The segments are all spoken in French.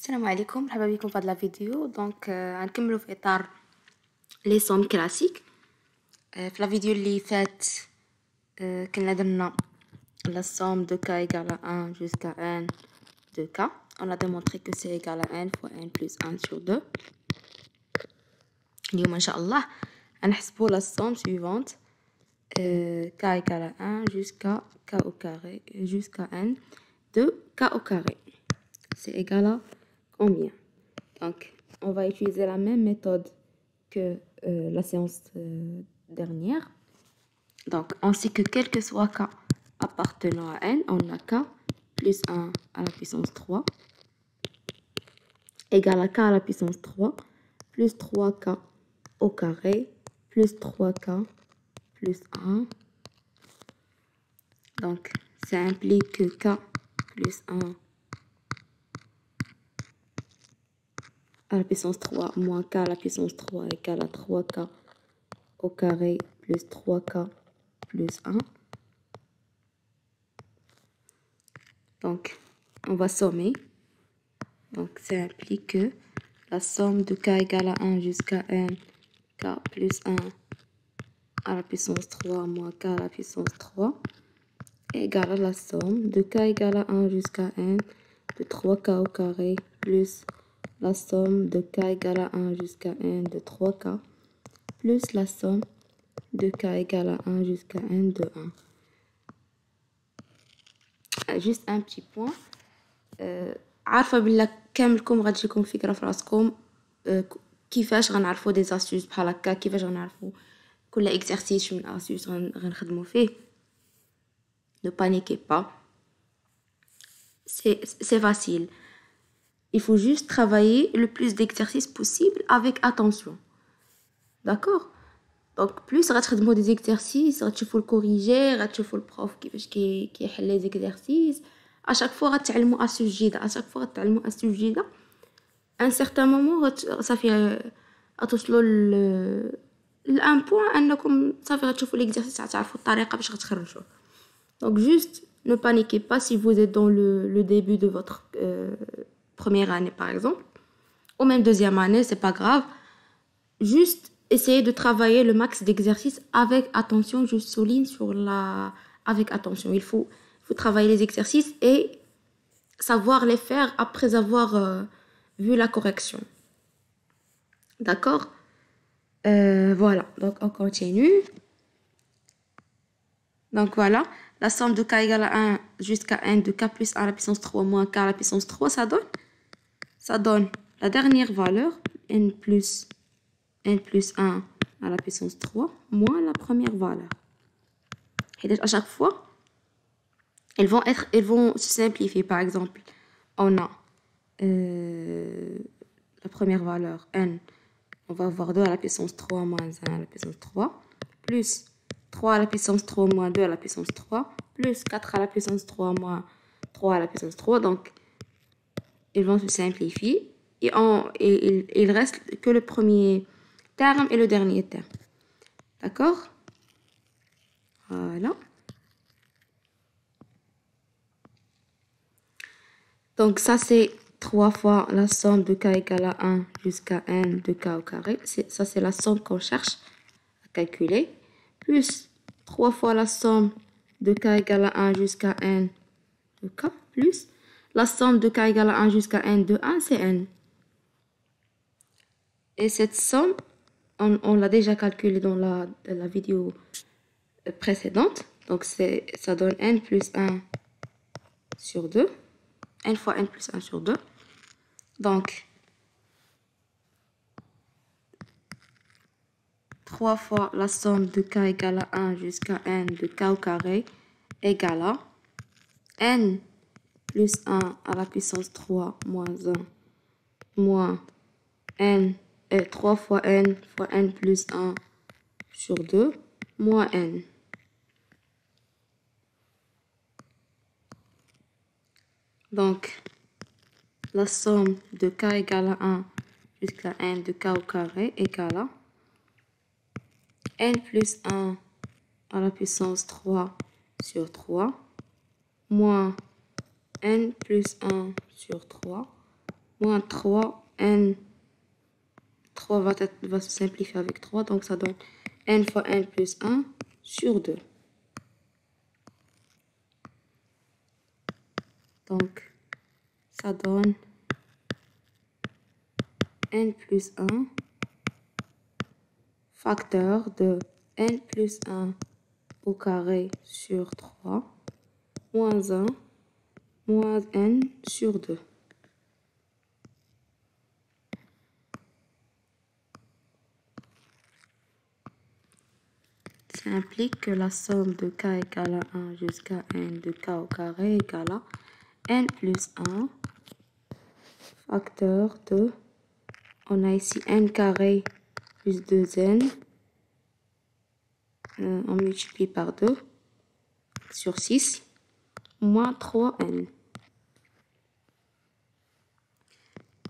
السلام عليكم، مرحبا بكم في هذا الفيديو. دونك غنكملوا في اطار لي سوم كلاسيك. في الفيديو اللي فات كنا درنا la somme de k égale à 1 jusqu'à n de k. On a démontré que c'est égal à n fois n plus 1 sur 2. اليوم ان شاء الله غنحسبوا la somme suivante k égale à 1 jusqu'à k au carré jusqu'à n de k au carré. C'est égal à combien? Donc, on va utiliser la même méthode que la séance dernière. Donc, on sait que quel que soit k appartenant à n, on a k plus 1 à la puissance 3 égale à k à la puissance 3 plus 3k au carré plus 3k plus 1. Donc, ça implique que k plus 1 à la puissance 3 moins k à la puissance 3 égale à 3k au carré plus 3k plus 1. Donc, on va sommer. Donc, ça implique que la somme de k égale à 1 jusqu'à n, k plus 1 à la puissance 3 moins k à la puissance 3 égale à la somme de k égale à 1 jusqu'à n de 3k au carré plus la somme de k égale à 1 jusqu'à n de 3k plus la somme de k égale à 1 jusqu'à n de 1. Juste un petit point. عارفة بلا كاملكم غتجيكم فكرة في راسكم كيفاش غنعرفوا دي زاستيوس بحال هكا، كيفاش غنعرفوا كل اكزرسيس من اسيوس غنخدموا فيه. Ne paniquez pas, c'est facile. Il faut juste travailler le plus d'exercices possible avec attention. D'accord? Donc plus غتخدموا des exercices غتشوفوا الكوريجي، غتشوفوا البروف كيفاش كيحل لي زيكزارسيس. à chaque fois غتعلموا اسيوس جديده، à chaque fois غتعلموا اسيوس جديده. ان سيغتان مومون صافي غتوصلوا لان بوين انكم صافي غتشوفوا ليكزارسيس، غتعرفوا الطريقه باش غتخرجوه. Donc juste ne paniquez pas si vous êtes dans le début de votre première année par exemple, ou même deuxième année, c'est pas grave. Juste essayez de travailler le max d'exercices avec attention. Je souligne sur avec attention. Il faut travailler les exercices et savoir les faire après avoir vu la correction. D'accord? Voilà, donc on continue. Donc voilà, la somme de k égale à 1 jusqu'à n de k plus 1 à la puissance 3 moins k à la puissance 3, ça donne la dernière valeur, n plus 1 à la puissance 3 moins la première valeur. Et à chaque fois, elles vont se simplifier. Par exemple, on a la première valeur, n, on va avoir 2 à la puissance 3 moins 1 à la puissance 3, plus 3 à la puissance 3 moins 2 à la puissance 3, plus 4 à la puissance 3 moins 3 à la puissance 3. Donc, ils vont se simplifier et il reste que le premier terme et le dernier terme. D'accord? Voilà. Donc, ça, c'est 3 fois la somme de k égale à 1 jusqu'à n de k au carré. Ça, c'est la somme qu'on cherche à calculer. Plus 3 fois la somme de k égale à 1 jusqu'à n de k. Plus la somme de k égale à 1 jusqu'à n de 1, c'est n. Et cette somme, on l'a déjà calculée dans la vidéo précédente. Donc, ça donne n plus 1 sur 2. n fois n plus 1 sur 2. Donc, 3 fois la somme de k égale à 1 jusqu'à n de k au carré égale à n plus 1 à la puissance 3 moins 1 moins n, 3 fois n plus 1 sur 2 moins n. Donc, la somme de k égale à 1 jusqu'à n de k au carré égale à n plus 1 à la puissance 3 sur 3 moins n plus 1 sur 3 moins 3n. 3 va se simplifier avec 3, donc ça donne n fois n plus 1 sur 2. Donc, ça donne n plus 1 facteur de n plus 1 au carré sur 3 moins 1 moins n sur 2. Ça implique que la somme de k égale à 1 jusqu'à n de k au carré égale à n plus 1 facteur de, on a ici n carré plus 2n, on multiplie par 2 sur 6, moins 3n.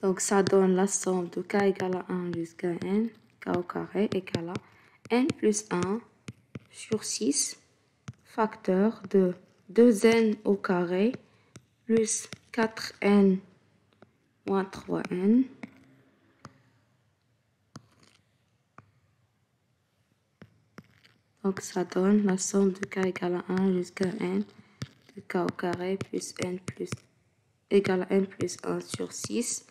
Donc ça donne la somme de k égale à 1 jusqu'à n, k au carré égale à n plus 1 sur 6 facteur de 2n au carré plus 4n moins 3n. Donc ça donne la somme de k égale à 1 jusqu'à n de k au carré plus n plus égale à n plus 1 sur 6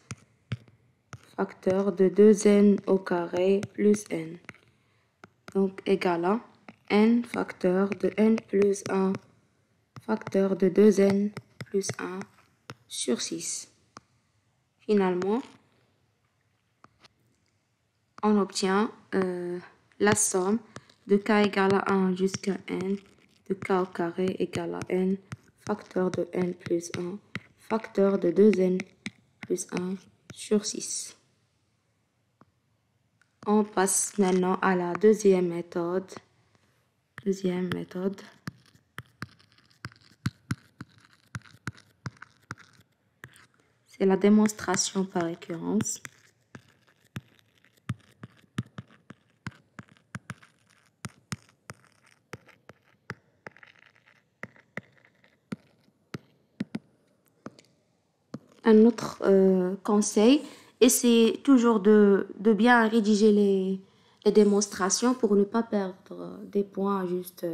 facteur de 2n au carré plus n. Donc égale à n facteur de n plus 1 facteur de 2n plus 1 sur 6. Finalement, on obtient la somme de k égale à 1 jusqu'à n de k au carré égale à n facteur de n plus 1 facteur de 2n plus 1 sur 6. On passe maintenant à la deuxième méthode. C'est la démonstration par récurrence. Un autre conseil, essayez toujours de bien rédiger les démonstrations pour ne pas perdre des points juste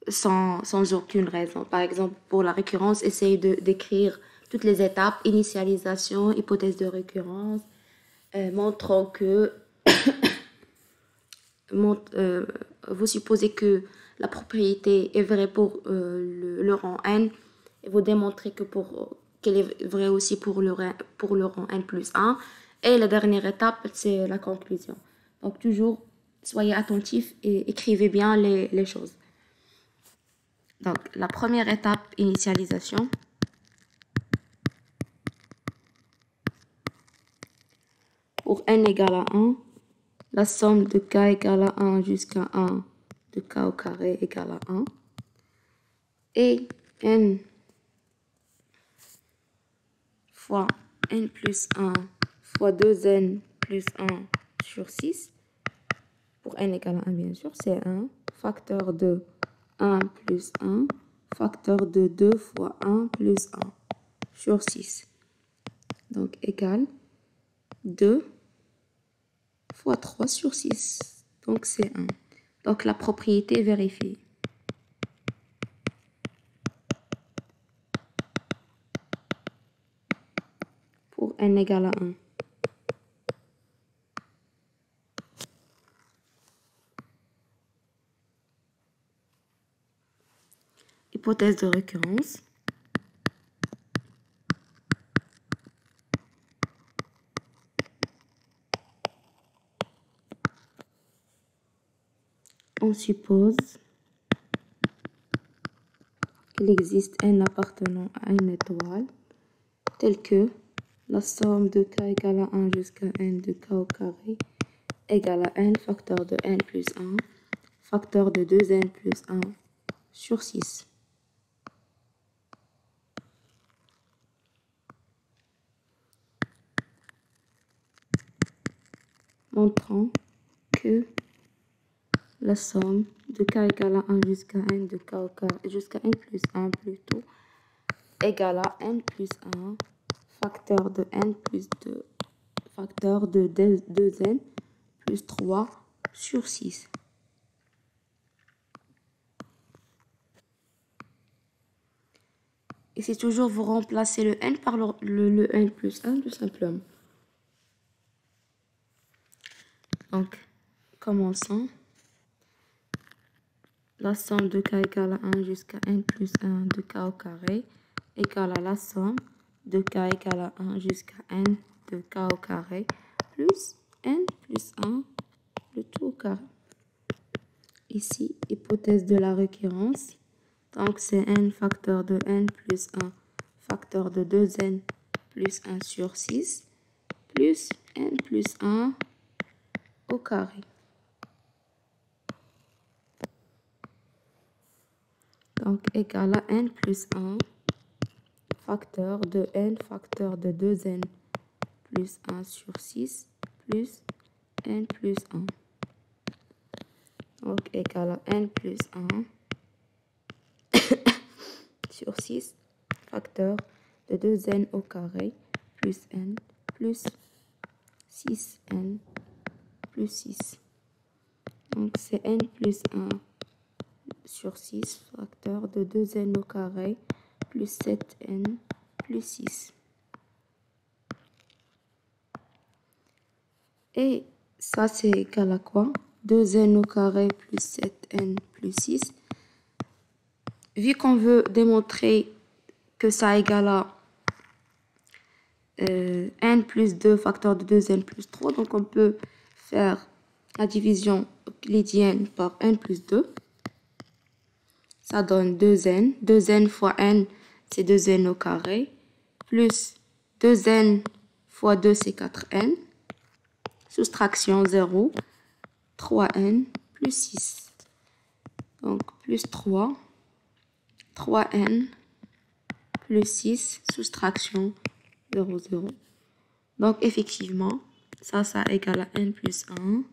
sans aucune raison. Par exemple, pour la récurrence, essayez d'écrire toutes les étapes, initialisation, hypothèse de récurrence, montrant que vous supposez que la propriété est vraie pour le rang n et vous démontrez qu'elle est vraie aussi pour le rang n plus 1. Et la dernière étape, c'est la conclusion. Donc, toujours, soyez attentifs et écrivez bien les choses. Donc, la première étape, initialisation. Pour n égale à 1, la somme de k égale à 1 jusqu'à 1 de k au carré égale à 1. Et n fois n plus 1 fois 2n plus 1 sur 6. Pour n égale à 1, bien sûr, c'est 1. Facteur de 1 plus 1. Facteur de 2 fois 1 plus 1 sur 6. Donc, égale 2 fois 3 sur 6. Donc, c'est 1. Donc, la propriété est vérifiée. Pour n égale à 1. Hypothèse de récurrence. On suppose qu'il existe n appartenant à une étoile, tel que la somme de k égale à 1 jusqu'à n de k au carré égale à n facteur de n plus 1, facteur de 2n plus 1 sur 6. Montrant que la somme de k égale à 1 jusqu'à n de k au carré, jusqu'à n plus 1 plutôt, égale à n plus 1 facteur de n plus 2 facteur de 2n plus 3 sur 6. Et c'est toujours vous remplacez le n par le n plus 1 tout simplement. Donc, commençons. La somme de k égale à 1 jusqu'à n plus 1 de k au carré égale à la somme de k égale à 1 jusqu'à n de k au carré plus n plus 1 de tout au carré. Ici, hypothèse de la récurrence. Donc, c'est n facteur de n plus 1 facteur de 2n plus 1 sur 6 plus n plus 1 au carré. Donc, égal à n plus 1 facteur de n facteur de 2n plus 1 sur 6 plus n plus 1. Donc, égal à n plus 1 sur 6 facteur de 2n au carré plus n plus 6n plus 6. Donc, c'est n plus 1 sur 6 facteur de 2n au carré plus 7n plus 6. Et ça, c'est égal à quoi? 2n au carré plus 7n plus 6. Vu qu'on veut démontrer que ça égale à n plus 2 facteur de 2n plus 3, donc on peut faire la division euclidienne par n plus 2. Ça donne 2n. 2n fois n, c'est 2n au carré. Plus 2n fois 2, c'est 4n. Soustraction 0. 3n plus 6. Donc, plus 3. 3n plus 6. Soustraction 0, 0. Donc, effectivement, ça égale à n plus 1.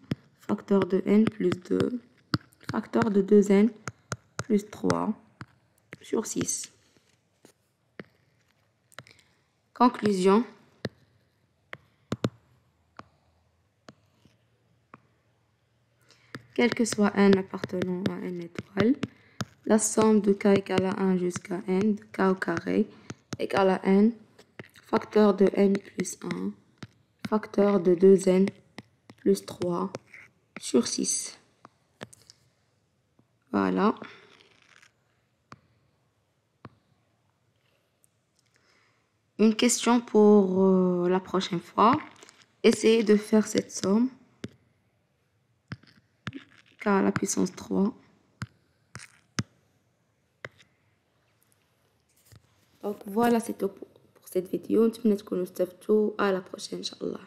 Facteur de n plus 2. Facteur de 2n plus 3 sur 6. Conclusion. Quel que soit n appartenant à n étoile, la somme de k égale à 1 jusqu'à n de k au carré égale à n facteur de n plus 1 facteur de 2n plus 3 sur 6. Voilà. Une question pour la prochaine fois. Essayez de faire cette somme. K à la puissance 3. Donc voilà, c'est tout pour cette vidéo. نتمنى تكونوا استفدتوا. À la prochaine, Inch'Allah.